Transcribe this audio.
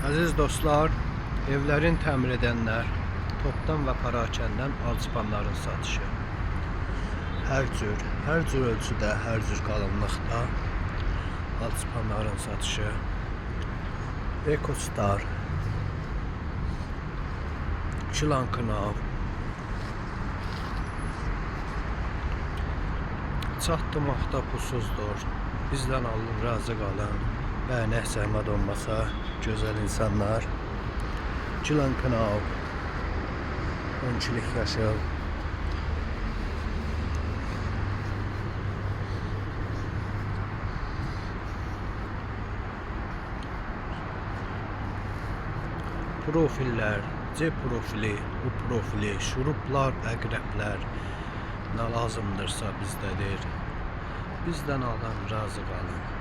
Aziz dostlar, evlərin təmir edənlər, topdan və parakəndən alçıpanların satışı. Hər cür ölçüdə, hər cür qalınlıqda alçıpanların satışı. Ekostar, Çilankınav, çatdımaqda pulsuzdur. Bizdən alın, razı qalın. Bəyənək zəhmət olmasa, gözəl insanlar. Çilankınav, 12'lik yaşıl. Profiller, C profili, U profili, şuruplar, əqrəblər nə lazımdırsa bizdədir. Bizdən alın, razı qalın.